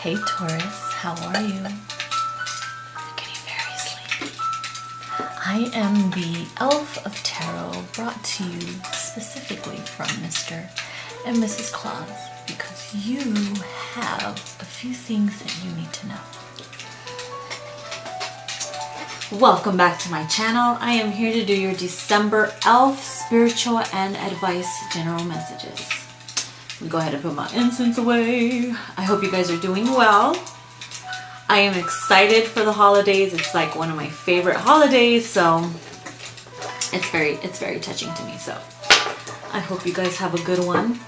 Hey Taurus, how are you? Getting very sleepy. I am the Elf of Tarot, brought to you specifically from Mr. and Mrs. Claus because you have a few things that you need to know. Welcome back to my channel. I am here to do your December Elf Spiritual and Advice General Messages. Let me go ahead and put my incense away. I hope you guys are doing well. I am excited for the holidays. It's like one of my favorite holidays, so it's very touching to me. So I hope you guys have a good one.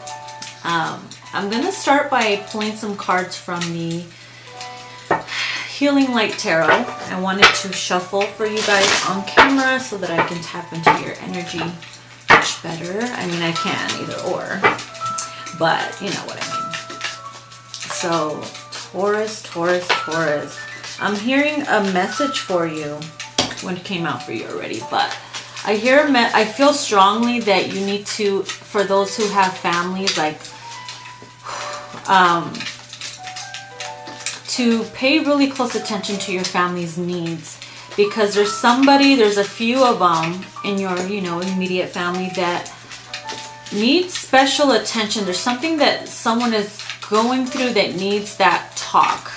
I'm gonna start by pulling some cards from the Healing Light Tarot. I wanted to shuffle for you guys on camera so that I can tap into your energy much better. I mean, I can either or, but you know what I mean. So Taurus, Taurus, Taurus. I'm hearing a message for you. One came out for you already, but I feel strongly that you need to, for those who have families, like to pay really close attention to your family's needs, because there's a few of them in your, immediate family that needs special attention. There's something that someone is going through that needs that talk.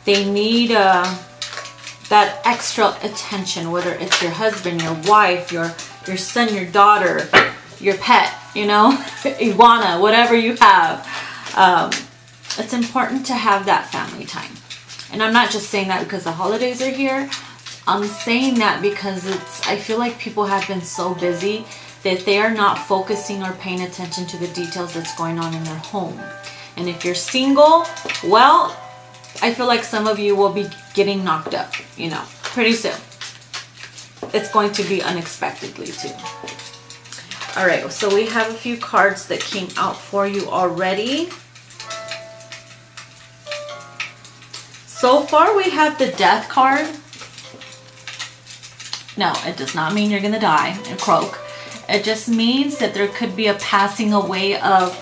They need that extra attention, whether it's your husband, your wife, your son, your daughter, your pet, iguana, whatever you have. It's important to have that family time. And I'm not just saying that because the holidays are here. I'm saying that because I feel like people have been so busy that they are not focusing or paying attention to the details that's going on in their home. And if you're single, well, I feel like some of you will be getting knocked up, pretty soon. It's going to be unexpectedly too. All right, so we have a few cards that came out for you already. So far we have the Death card. No, it does not mean you're gonna die and croak. It just means that there could be a passing away of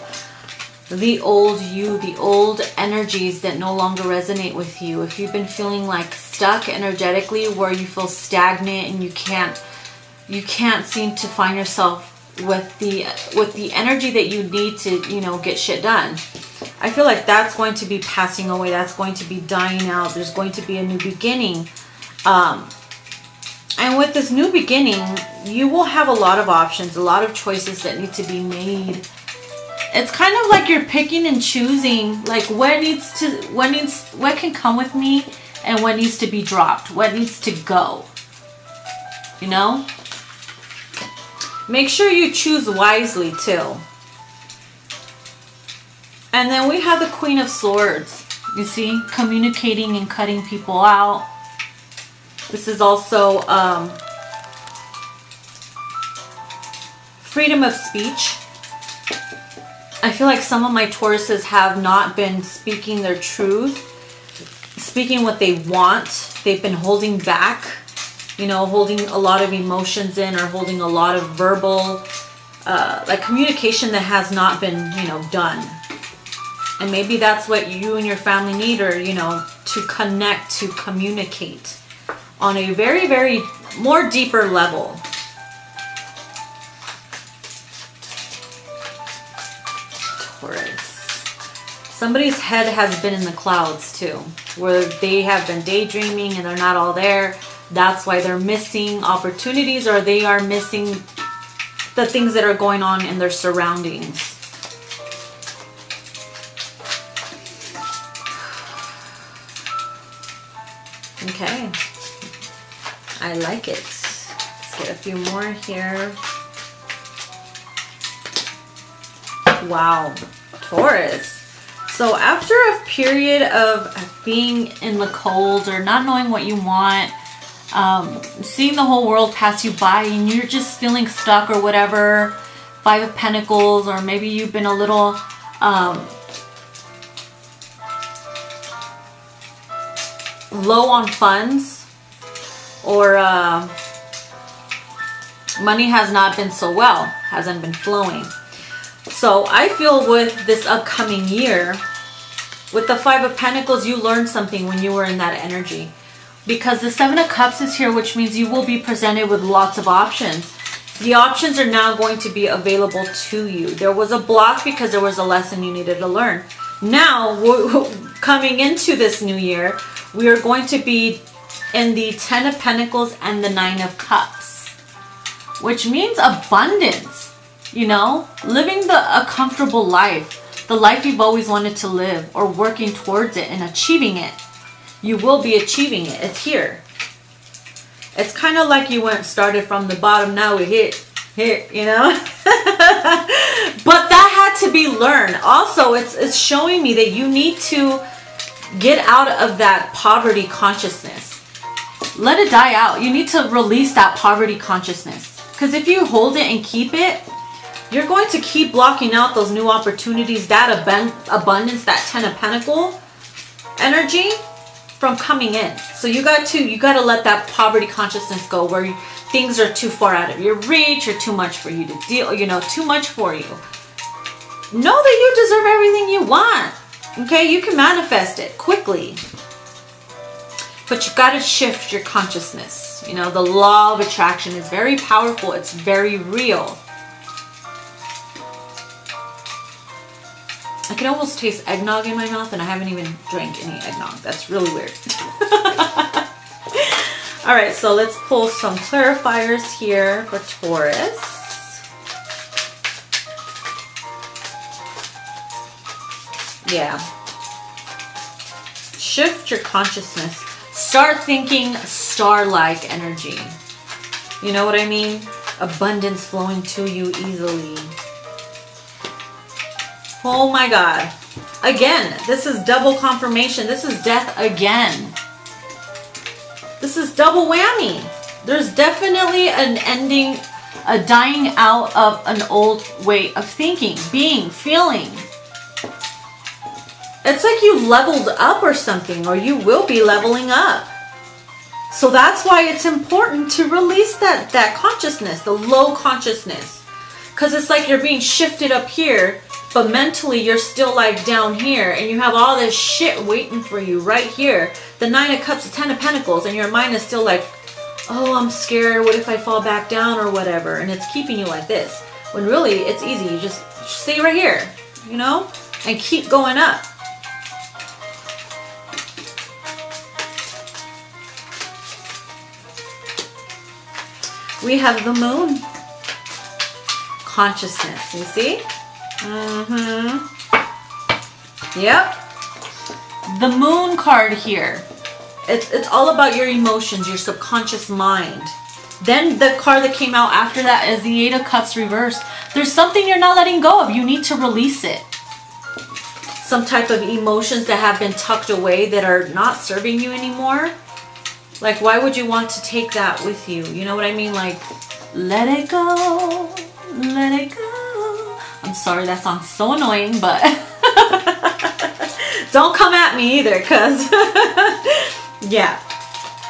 the old you, the old energies that no longer resonate with you. If you've been feeling like stuck energetically, where you feel stagnant and you can't seem to find yourself with the energy that you need to, get shit done. I feel like that's going to be passing away. That's going to be dying out. There's going to be a new beginning. And with this new beginning, you will have a lot of options, a lot of choices that need to be made. It's kind of like you're picking and choosing, like what can come with me and what needs to be dropped, what needs to go. Make sure you choose wisely too. And then we have the Queen of Swords. You see, communicating and cutting people out. This is also freedom of speech. I feel like some of my Tauruses have not been speaking their truth, speaking what they want. They've been holding back, holding a lot of emotions in, or holding a lot of verbal, like communication that has not been, done. And maybe that's what you and your family need, or, to connect, to communicate on a very, very more deeper level. Taurus. Somebody's head has been in the clouds too, where they have been daydreaming and they're not all there. That's why they're missing opportunities, or they are missing the things that are going on in their surroundings. Okay, I like it. Let's get a few more here. Wow, Taurus. So after a period of being in the cold or not knowing what you want, seeing the whole world pass you by and you're just feeling stuck or whatever, Five of Pentacles, or maybe you've been a little low on funds, or money has not been so well, hasn't been flowing. So I feel with this upcoming year, With the Five of Pentacles, you learned something when you were in that energy. Because the Seven of Cups is here, which means you will be presented with lots of options. The options are now going to be available to you. There was a block because there was a lesson you needed to learn. Now, coming into this new year, we are going to be in the Ten of Pentacles and the Nine of Cups, which means abundance, you know, living a comfortable life, the life you've always wanted to live, or working towards it and achieving it. You will be achieving it. It's here. It's kind of like you started from the bottom, now we hit, you know. But that had to be learned. Also, it's showing me that you need to get out of that poverty consciousness. Let it die out. You need to release that poverty consciousness. Because if you hold it and keep it, you're going to keep blocking out those new opportunities, that abundance, that Ten of Pentacles energy from coming in. So you got to let that poverty consciousness go, where things are too far out of your reach or too much for you to deal, you know, too much for you. Know that you deserve everything you want. Okay, you can manifest it quickly. But you got to shift your consciousness. You know, the law of attraction is very powerful. It's very real. I can almost taste eggnog in my mouth, and I haven't even drank any eggnog. That's really weird. All right, so let's pull some clarifiers here for Taurus. Yeah. Shift your consciousness. Start thinking star-like energy. You know what I mean? Abundance flowing to you easily. Oh my God. Again, this is double confirmation. This is death again. This is double whammy. There's definitely an ending, a dying out of an old way of thinking, being, feeling. It's like you leveled up or something, or you will be leveling up. So that's why it's important to release that consciousness, the low consciousness. Because it's like you're being shifted up here, but mentally you're still like down here, and you have all this shit waiting for you right here. The Nine of Cups, the Ten of Pentacles, and your mind is still like, oh, I'm scared. What if I fall back down or whatever? And it's keeping you like this. When really it's easy. You just stay right here, you know, and keep going up. We have the Moon. Consciousness, you see? Yep. The Moon card here. It's all about your emotions, your subconscious mind. Then the card that came out after that is the Eight of Cups reversed. There's something you're not letting go of. You need to release it. Some type of emotions that have been tucked away that are not serving you anymore. Like, why would you want to take that with you? You know what I mean? Like, let it go. Let it go. I'm sorry, that sounds so annoying, but don't come at me either, because yeah,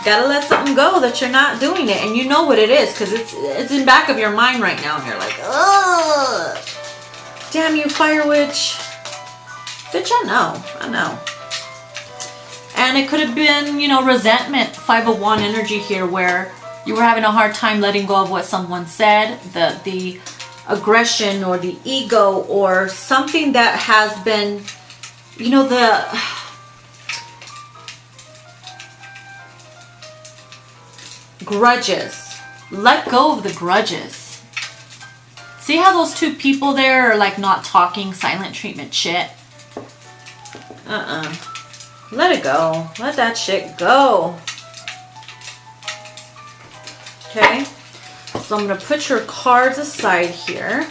gotta let something go that you're not doing it, and you know what it is, because it's in back of your mind right now, and you're like, ugh, damn you, Fire Witch. Bitch, I know. And it could have been, you know, resentment, Five of Wands energy here, where you were having a hard time letting go of what someone said, the aggression or the ego or something that has been, you know, the grudges. Let go of the grudges. See how those two people there are like not talking, silent treatment shit? Let it go. Let that shit go. Okay. So I'm going to put your cards aside here.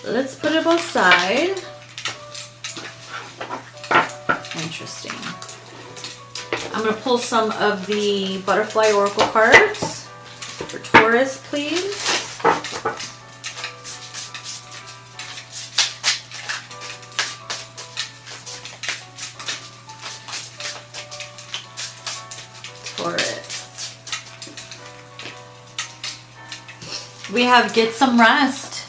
Let's put it aside. Interesting. I'm going to pull some of the Butterfly Oracle cards for Taurus, please. We have get some rest.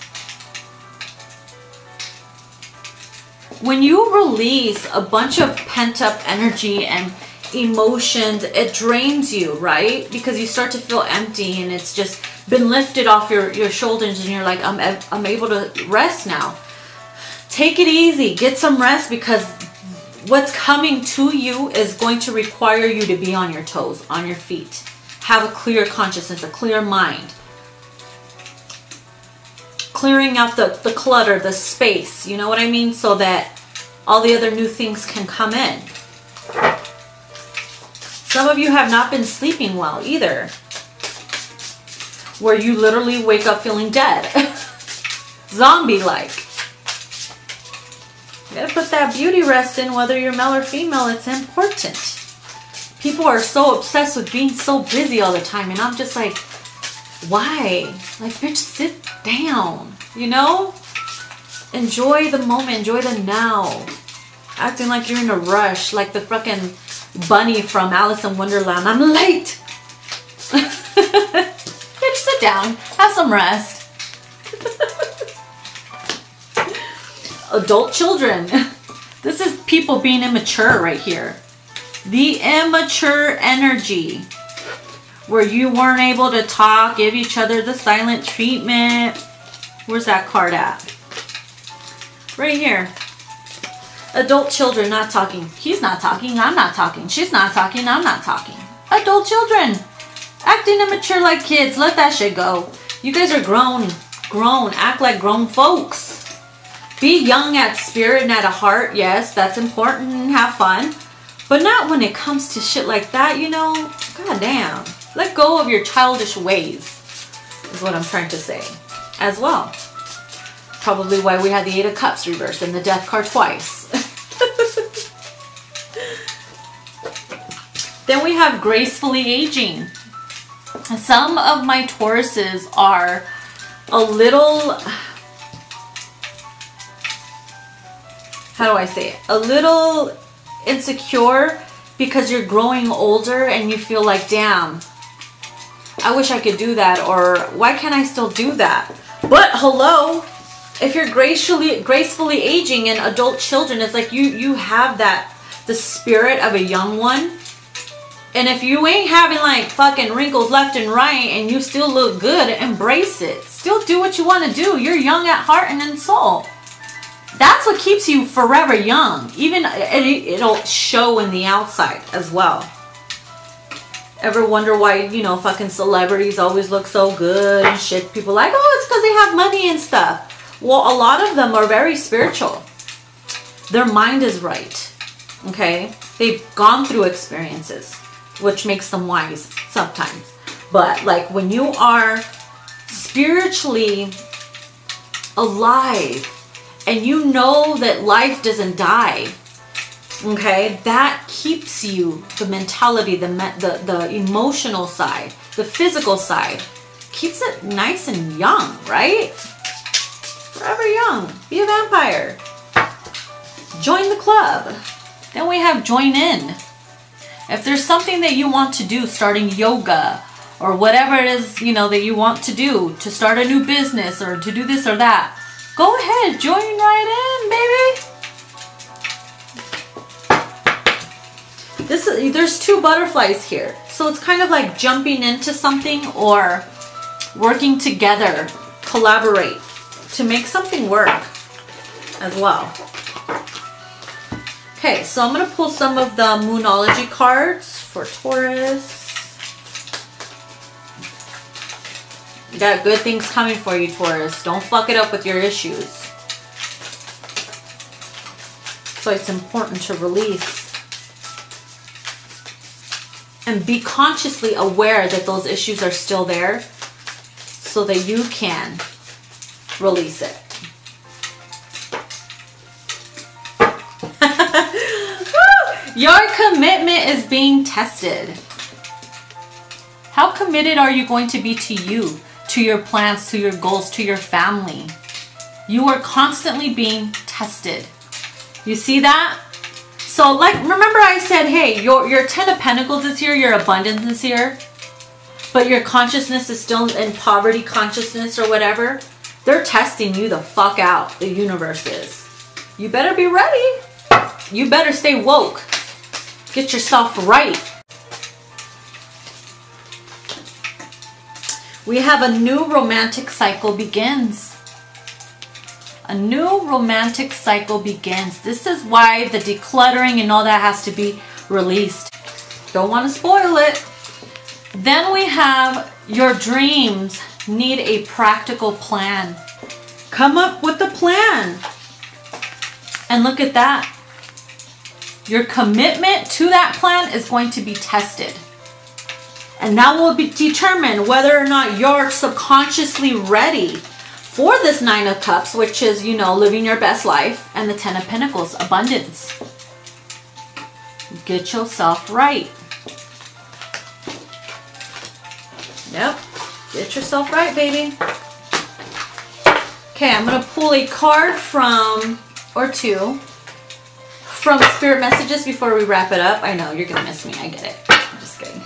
when you release a bunch of pent-up energy and emotions, it drains you, right? Because you start to feel empty and it's just been lifted off your shoulders and you're like, I'm able to rest now. Take it easy, get some rest, because what's coming to you is going to require you to be on your toes, on your feet. Have a clear consciousness, a clear mind. Clearing out the clutter, the space, you know what I mean? So that all the other new things can come in. Some of you have not been sleeping well either, where you literally wake up feeling dead. Zombie-like. You gotta put that beauty rest in, whether you're male or female. It's important. People are so obsessed with being so busy all the time, and I'm just like, why? Like, bitch, sit down, you know? Enjoy the moment, enjoy the now. Acting like you're in a rush, like the fucking bunny from Alice in Wonderland. I'm late. Bitch, sit down, have some rest. Adult children. This is people being immature right here. The immature energy, where you weren't able to talk, give each other the silent treatment. Where's that card at? Right here. Adult children not talking. He's not talking, I'm not talking. She's not talking, I'm not talking. Adult children acting immature like kids. Let that shit go. You guys are grown. Act like grown folks. Be young at spirit and at a heart. Yes, that's important, and have fun. But not when it comes to shit like that, you know? God damn. Let go of your childish ways, is what I'm trying to say as well. Probably why we had the 8 of Cups reversed and the Death card twice. Then we have gracefully aging. Some of my Tauruses are a little, how do I say it? A little insecure because you're growing older and you feel like, damn, I wish I could do that, or why can't I still do that? But hello, if you're gracefully aging in adult children, it's like you have that, the spirit of a young one. And if you ain't having like fucking wrinkles left and right and you still look good, embrace it. Still do what you want to do. You're young at heart and in soul. That's what keeps you forever young. Even it'll show in the outside as well. Ever wonder why, you know, fucking celebrities always look so good and shit? People like, oh, it's because they have money and stuff. Well, a lot of them are very spiritual. Their mind is right. Okay? They've gone through experiences, which makes them wise sometimes. But like when you are spiritually alive and you know that life doesn't die, okay, that keeps you, the mentality, the emotional side, the physical side, keeps it nice and young, right? Forever young. Be a vampire. Join the club. Then we have join in. If there's something that you want to do, starting yoga or whatever it is, you know, that you want to do, to start a new business or to do this or that, go ahead, join right in, baby. There's 2 butterflies here. So it's kind of like jumping into something or working together, collaborate to make something work as well. Okay, so I'm going to pull some of the Moonology cards for Taurus. You got good things coming for you, Taurus. Don't fuck it up with your issues. So it's important to release. And be consciously aware that those issues are still there so that you can release it. Your commitment is being tested. How committed are you going to be to you, to your plans, to your goals, to your family? You are constantly being tested. You see that? So like, remember I said, hey, your 10 of Pentacles is here, your abundance is here, but your consciousness is still in poverty consciousness or whatever. They're testing you the fuck out, the universe is. You better be ready. You better stay woke. Get yourself right. We have a new romantic cycle begins. A new romantic cycle begins. This is why the decluttering and all that has to be released. Don't want to spoil it. Then we have your dreams need a practical plan. Come up with a plan. And look at that. Your commitment to that plan is going to be tested. And that will determine whether or not you're subconsciously ready for this 9 of Cups, which is, you know, living your best life, and the 10 of Pentacles, abundance. Get yourself right. Yep. Get yourself right, baby. Okay, I'm going to pull a card from, or two, from Spirit Messages before we wrap it up. I know, you're going to miss me. I get it. I'm just kidding.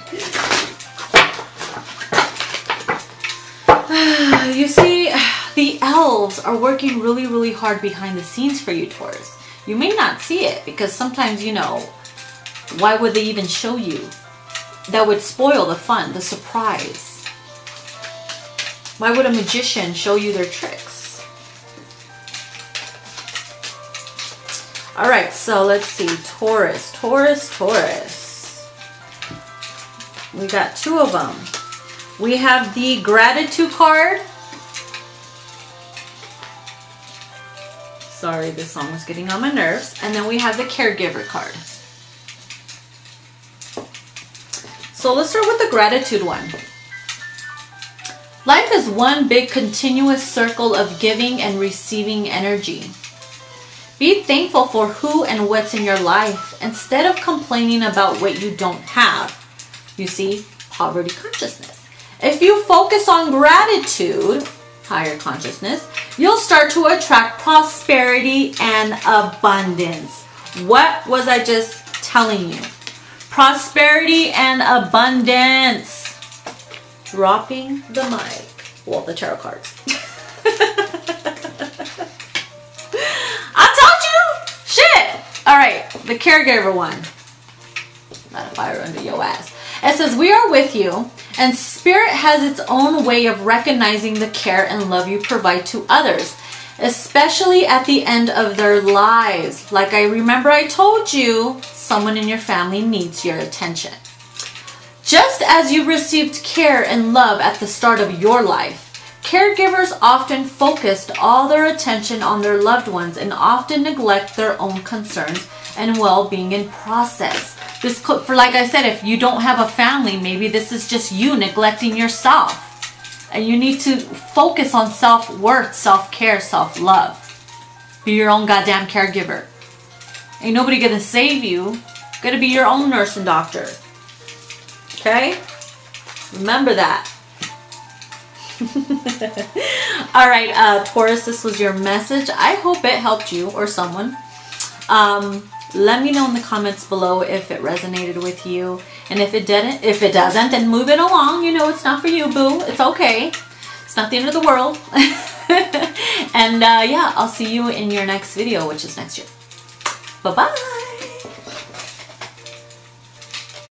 You see, the elves are working really, really hard behind the scenes for you, Taurus. You may not see it because sometimes, you know, why would they even show you? That would spoil the fun, the surprise. Why would a magician show you their tricks? All right, so let's see. Taurus, Taurus, Taurus. We got 2 of them. We have the gratitude card. Sorry, this song was getting on my nerves. And then we have the caregiver card. So let's start with the gratitude one. Life is one big continuous circle of giving and receiving energy. Be thankful for who and what's in your life instead of complaining about what you don't have. You see, poverty consciousness. If you focus on gratitude, higher consciousness, you'll start to attract prosperity and abundance. What was I just telling you? Prosperity and abundance. Dropping the mic. Well, the tarot cards. I told you! Shit! Alright, the caregiver one. Not a fire under your ass. It says, we are with you, and Spirit has its own way of recognizing the care and love you provide to others, especially at the end of their lives. Like I remember I told you, someone in your family needs your attention. Just as you received care and love at the start of your life, caregivers often focused all their attention on their loved ones and often neglect their own concerns and well-being in process. This could, for like I said, if you don't have a family, maybe this is just you neglecting yourself. And you need to focus on self-worth, self-care, self-love. Be your own goddamn caregiver. Ain't nobody gonna save you. You gotta be your own nurse and doctor. Okay? Remember that. Alright, Taurus, this was your message. I hope it helped you or someone. Let me know in the comments below if it resonated with you. And if it didn't, if it doesn't, then move it along. You know it's not for you, boo. It's okay. It's not the end of the world. And yeah, I'll see you in your next video, which is next year. Bye-bye.